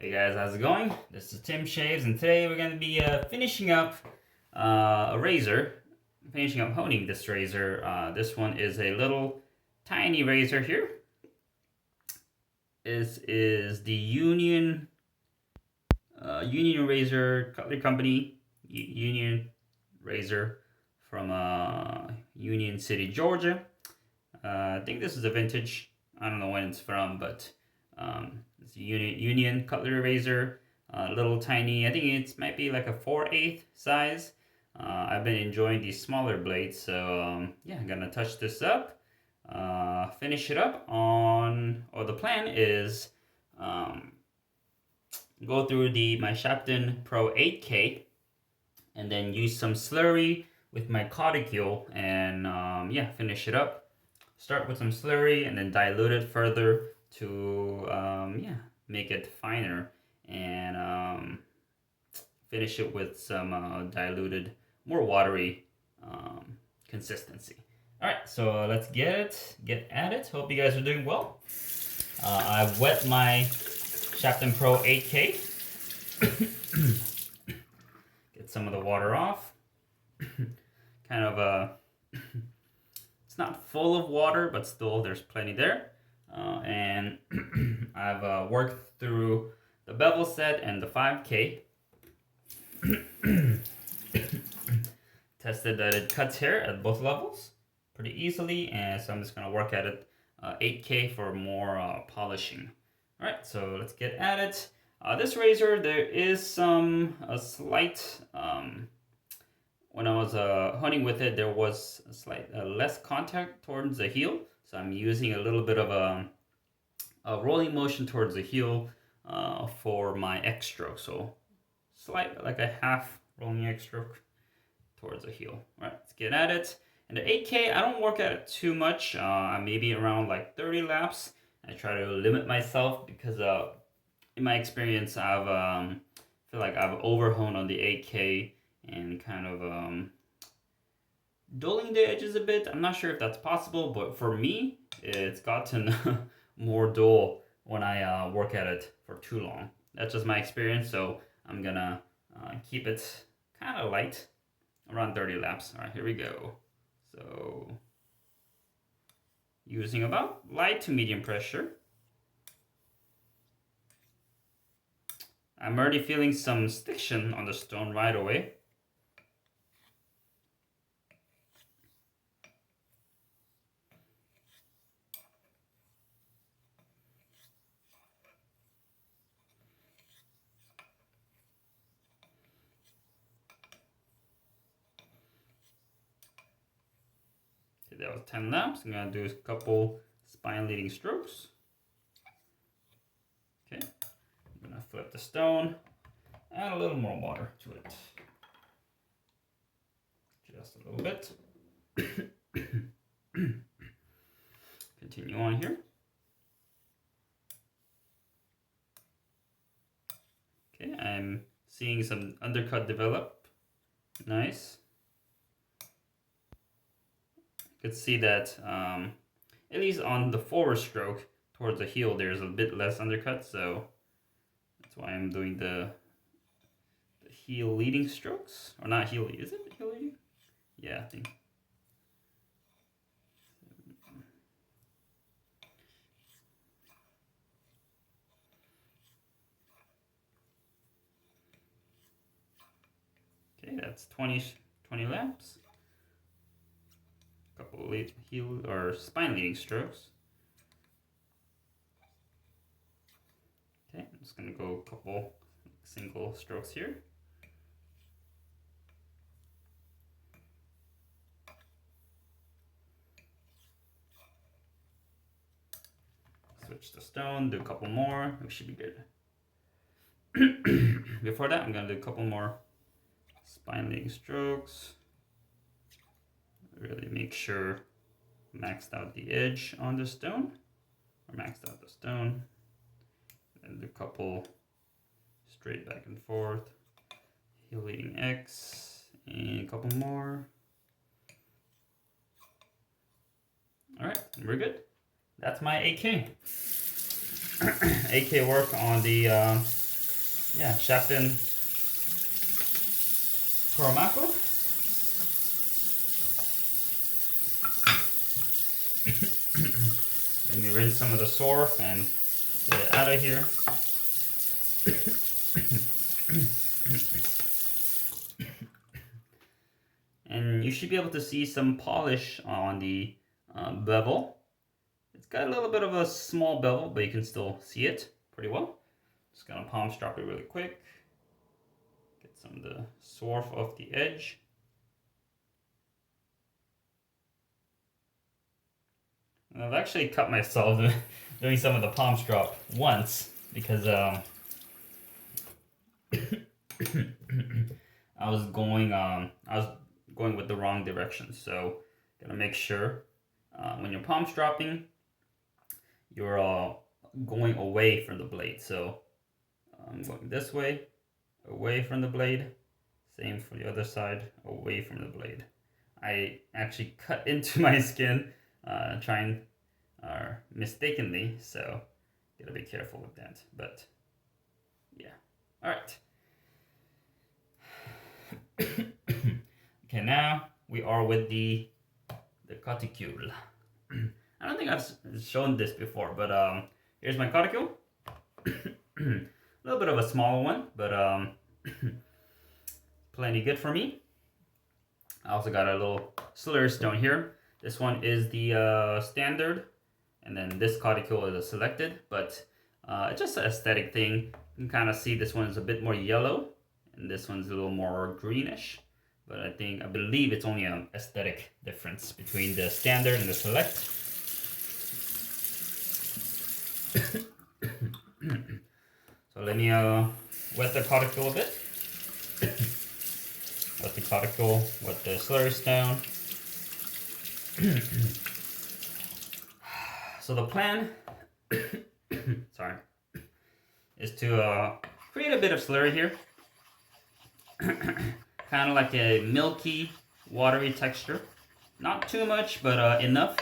Hey guys, how's it going? This is Tim Shaves, and today we're going to be finishing up a razor. Finishing up honing this razor. This one is a little tiny razor here. This is the Union Razor Cutlery Company. Union Razor from Union City, Georgia. I think this is a vintage. I don't know when it's from, but it's a Union Cutlery razor. Little tiny. I think it might be like a 4/8 size. I've been enjoying these smaller blades, so yeah, I'm gonna touch this up. Finish it up on. Or the plan is go through my Shapton Pro 8K, and then use some slurry with my Coticule, and yeah, finish it up. Start with some slurry and then dilute it further to yeah, make it finer, and finish it with some diluted, more watery consistency. All right, so let's get at it. Hope you guys are doing well. I've wet my Shapton Pro 8K. Get some of the water off. Kind of it's not full of water, but still there's plenty there. And I've worked through the bevel set and the 5K. Tested that it cuts hair at both levels pretty easily, and so I'm just gonna work at it 8K for more polishing. All right, so let's get at it. This razor, there is a slight when I was hunting with it, there was a slight less contact towards the heel, so I'm using a little bit of a rolling motion towards the heel for my X stroke. So slight, like a half rolling X stroke towards the heel. All right, let's get at it. And the 8K, I don't work at it too much. Maybe around like 30 laps. I try to limit myself because in my experience, I've feel like I've overhoned on the 8K and kind of dulling the edges a bit. I'm not sure if that's possible, but for me, it's gotten more dull when I work at it for too long. That's just my experience, so I'm gonna keep it kind of light, around 30 laps. All right, here we go. So using about light to medium pressure. I'm already feeling some stiction on the stone right away. Okay, that was 10 laps. I'm gonna do a couple spine leading strokes. Okay, I'm gonna flip the stone, add a little more water to it. Just a little bit. Continue on here. Okay, I'm seeing some undercut develop. Nice. You could see that at least on the forward stroke towards the heel, there's a bit less undercut, so that's why I'm doing the heel leading strokes. Or not heel, is it heel leading? Yeah, I think. Okay, that's 20 laps. Couple heel or spine leading strokes. Okay, I'm just gonna go a couple single strokes here. Switch the stone, do a couple more. We should be good. Before that, I'm gonna do a couple more spine leading strokes. Really make sure maxed out the edge on the stone, or maxed out the stone. And do a couple straight back and forth, heel leading X, and a couple more. All right, we're good. That's my 8K. 8K work on the yeah, Shapton Kuromaku. Let me rinse some of the surf and get it out of here. And you should be able to see some polish on the bevel. It's got a little bit of a small bevel, but you can still see it pretty well. Just gonna palm strap it really quick. Get some of the surf off the edge. And I've actually cut myself doing some of the palm strap once because I was going with the wrong direction. So gotta make sure when you're palm strapping, you're going away from the blade. So I'm going this way, away from the blade. Same for the other side, away from the blade. I actually cut into my skin trying mistakenly, so gotta be careful with that. But yeah, all right. Okay, now we are with the Coticule. I don't think I've shown this before, but here's my Coticule. A little bit of a smaller one, but plenty good for me. I also got a little Slurry stone here. This one is the standard, and then this Coticule is a selected, but it's just an aesthetic thing. You can kind of see this one's a bit more yellow, and this one's a little more greenish. But I believe it's only an aesthetic difference between the standard and the select. So let me wet the Coticule a bit. Wet the Coticule with the Slurry stone. So the plan, sorry, is to create a bit of slurry here. Kind of like a milky, watery texture. Not too much, but enough.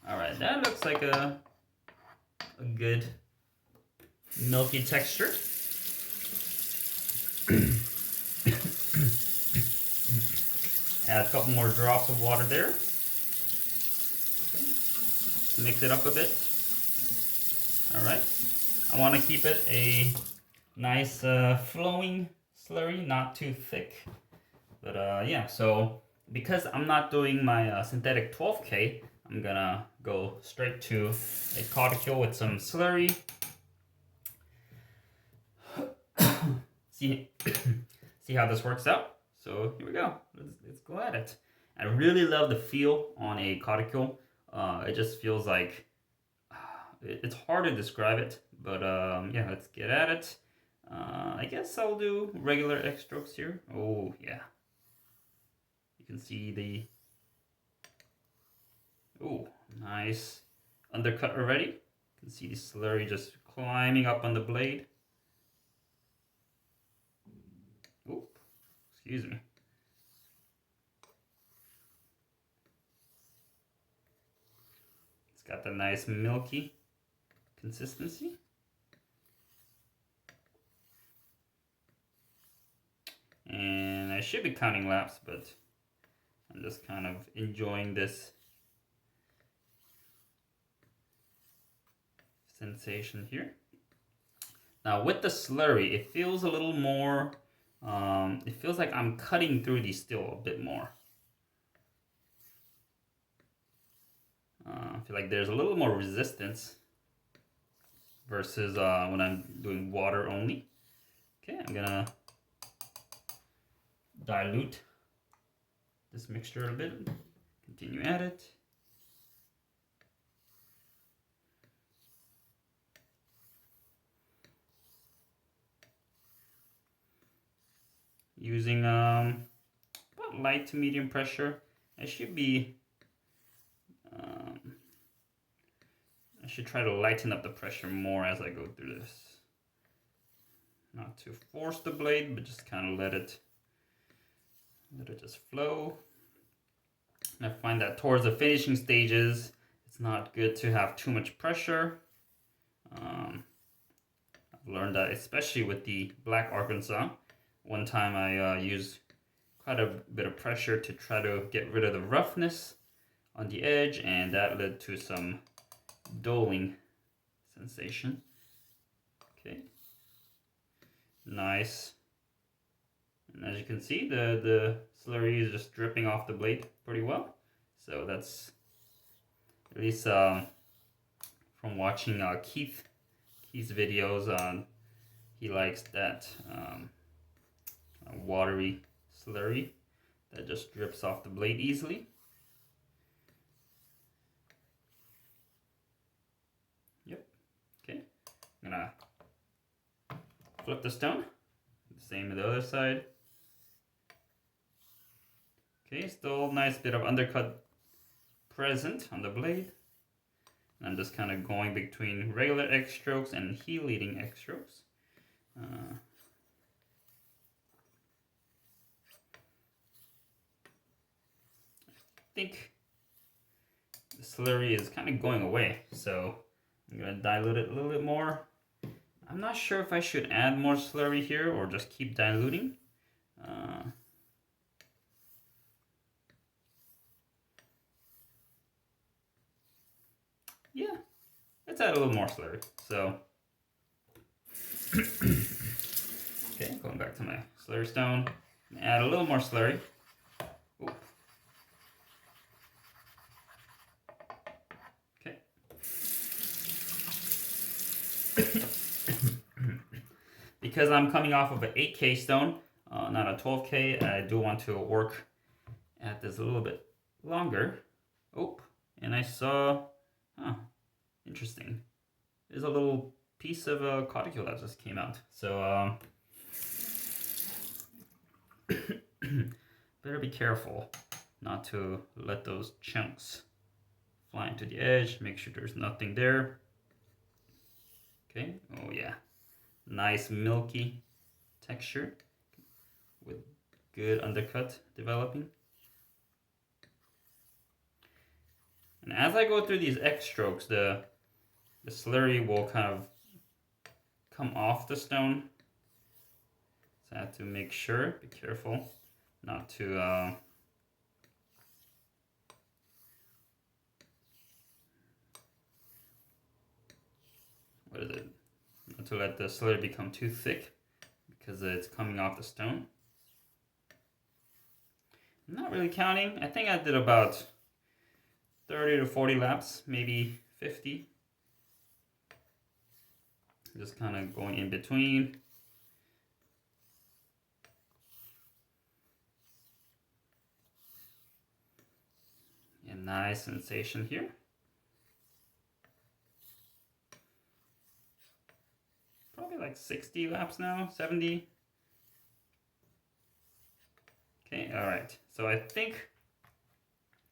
Alright, that looks like a good milky texture. Add a couple more drops of water there. Okay. Mix it up a bit. Alright. I want to keep it a nice flowing slurry, not too thick. But yeah, so because I'm not doing my synthetic 12K, I'm gonna go straight to a Coticule with some slurry. See how this works out. So here we go. Let's go at it. I really love the feel on a Coticule. It just feels like it's hard to describe it, but yeah, let's get at it. I guess I'll do regular X strokes here. Oh yeah, you can see the nice undercut already. You can see the slurry just climbing up on the blade. Oop, excuse me. It's got the nice milky consistency. And I should be counting laps, but I'm just kind of enjoying this sensation here. Now with the slurry, it feels a little more, it feels like I'm cutting through these still a bit more. I feel like there's a little more resistance versus when I'm doing water only. Okay, I'm gonna dilute this mixture a bit. Continue at it. Using about light to medium pressure. I should try to lighten up the pressure more as I go through this. Not to force the blade, but just kind of let it just flow. And I find that towards the finishing stages, it's not good to have too much pressure. As learned that, especially with the Black Arkansas. One time I used quite a bit of pressure to try to get rid of the roughness on the edge, and that led to some doling sensation. Okay, nice. And as you can see, the slurry is just dripping off the blade pretty well. So that's, at least from watching Keith's videos, he likes that watery slurry that just drips off the blade easily. Yep. Okay. I'm gonna flip the stone. Same with the other side. Okay, still nice bit of undercut present on the blade. And I'm just kind of going between regular X strokes and heel leading X strokes. I think the slurry is kind of going away, so I'm gonna dilute it a little bit more. I'm not sure if I should add more slurry here or just keep diluting. Yeah, let's add a little more slurry. So, okay, going back to my slurry stone, add a little more slurry. Ooh. Okay. Because I'm coming off of an 8K stone, not a 12K, I do want to work at this a little bit longer. Oh, and I saw, interesting. There's a little piece of a Coticule that just came out. So, better be careful not to let those chunks fly into the edge. Make sure there's nothing there. Okay, oh yeah. Nice milky texture with good undercut developing. And as I go through these X strokes, the slurry will kind of come off the stone. So I have to make sure, be careful not to what is it? Not to let the slurry become too thick because it's coming off the stone. I'm not really counting. I think I did about 30 to 40 laps, maybe 50. Just kind of going in between. And nice sensation here. Probably like 60 laps now, 70. Okay, all right. So I think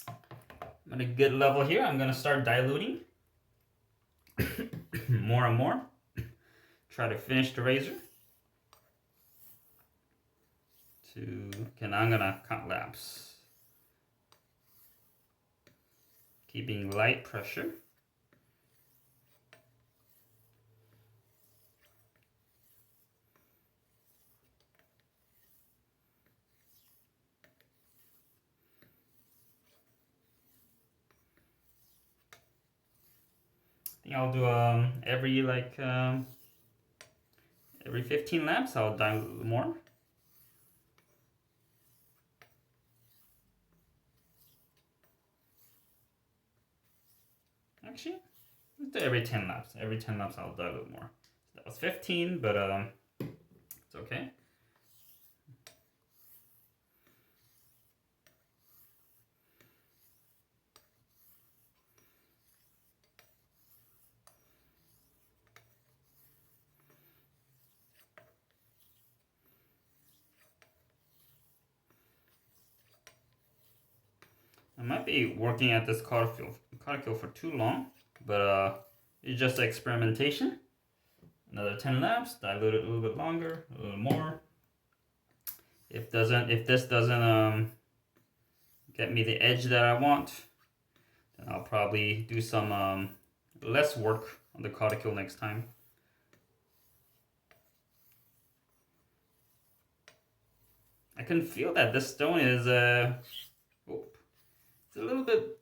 I'm at a good level here. I'm gonna start diluting more and more. Try to finish the razor. Okay, now I'm gonna count laps. Keeping light pressure. I think I'll do every 15 laps I'll dilute more. Actually, let's do every 10 laps. Every 10 laps I'll dilute more. So that was 15, but it's okay. I might be working at this Coticule for too long, but it's just experimentation. Another 10 laps, dilute it a little bit longer, a little more. If this doesn't get me the edge that I want, then I'll probably do some less work on the Coticule next time. can feel that this stone is it's a little bit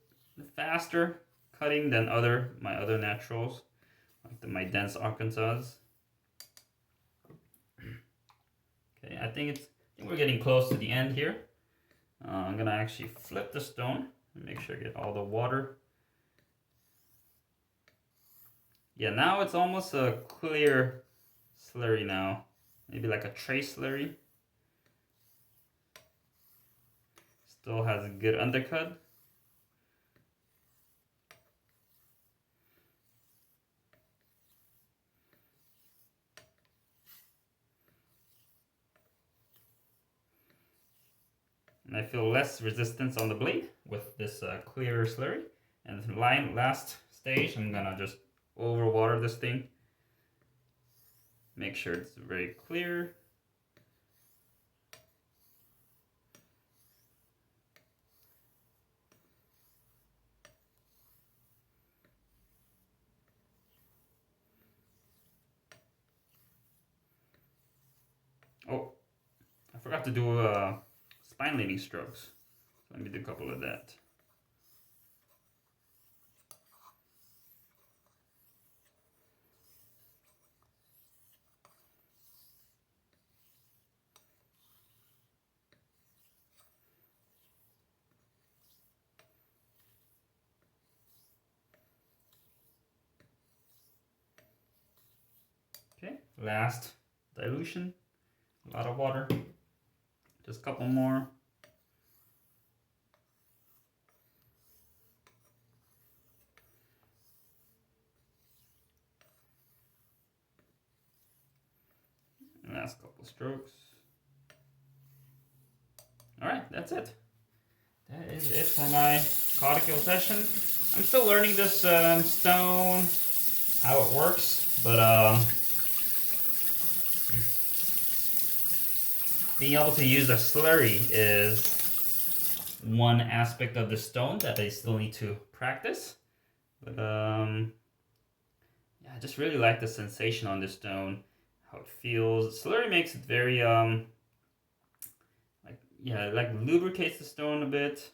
faster cutting than my other naturals, like my dense Arkansas. Okay, I think we're getting close to the end here. I'm gonna actually flip the stone and make sure I get all the water. Yeah, now it's almost a clear slurry now. Maybe like a trace slurry. Still has a good undercut. And I feel less resistance on the blade with this clear slurry. And the last stage, I'm gonna just overwater this thing. Make sure it's very clear. Oh, I forgot to do spine leading strokes. So let me do a couple of that. Okay, last dilution, a lot of water, just a couple more. Last couple strokes. All right, that's it. That is it for my Coticule session. I'm still learning this stone, how it works, but being able to use a slurry is one aspect of the stone that I still need to practice. But yeah, I just really like the sensation on this stone, how it feels. Slurry makes it very like lubricates the stone a bit.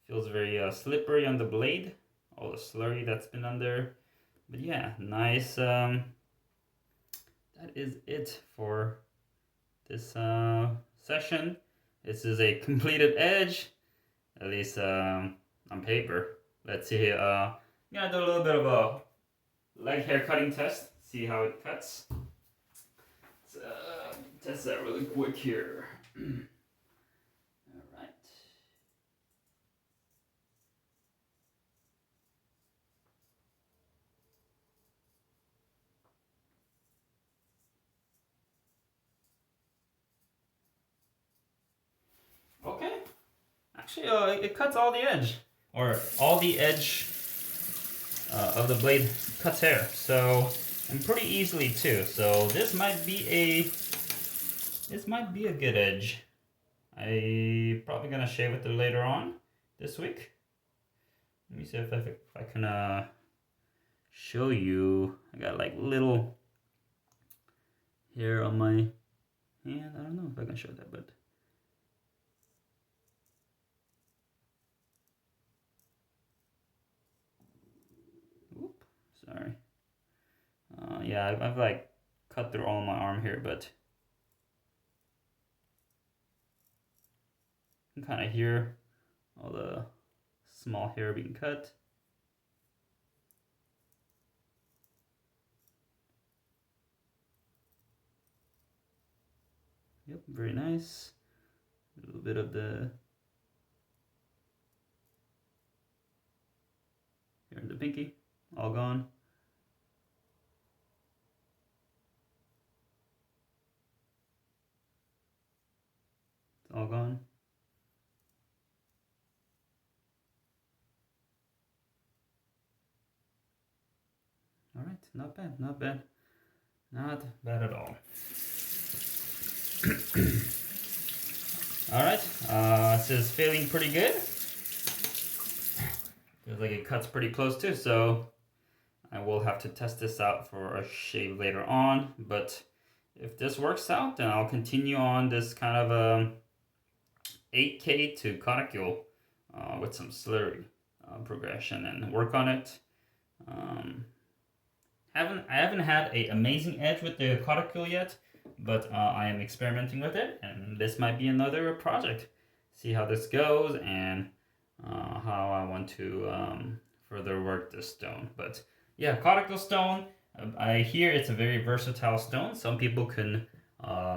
Feels very slippery on the blade. All the slurry that's been on there. But yeah, nice. That is it for this session. This is a completed edge, at least on paper. Let's see. I'm gonna do a little bit of a leg hair cutting test. See how it cuts. Let's test that really quick here. All right. Okay. Actually, it cuts all the edge, or all the edge of the blade cuts hair. So, and pretty easily too. So this might be a good edge. I probably gonna shave it later on this week. Let me see if I can show you. I got like little hair on my hand. I don't know if I can show that, but oop, sorry. Yeah, I've like cut through all my arm here, but you can kind of hear all the small hair being cut. Yep, very nice. A little bit of the here in the pinky, all gone. It's all gone. All right, not bad, not bad. Not bad at all. All right, this is feeling pretty good. Feels like it cuts pretty close too, so I will have to test this out for a shave later on. But if this works out, then I'll continue on this kind of 8K to Coticule with some Slurry progression and work on it. Um, I haven't had a amazing edge with the Coticule yet, but I am experimenting with it, and this might be another project. See how this goes and how I want to further work this stone. But yeah, Coticule Stone. I hear it's a very versatile stone. Some people can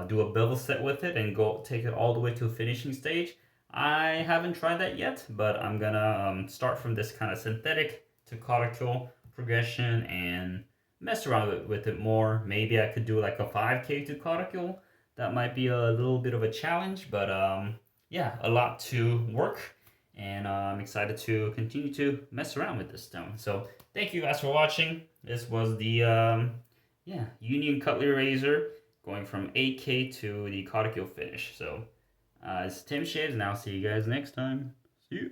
do a bevel set with it and go take it all the way to a finishing stage. I haven't tried that yet, but I'm gonna start from this kind of synthetic to Coticule progression and mess around with it more. Maybe I could do like a 5K to Coticule. That might be a little bit of a challenge, but yeah, a lot to work. And I'm excited to continue to mess around with this stone. So thank you guys for watching. This was the yeah, Union Cutlery Razor going from 8K to the Coticule finish. So it's Tim Shaves, and I'll see you guys next time. See you.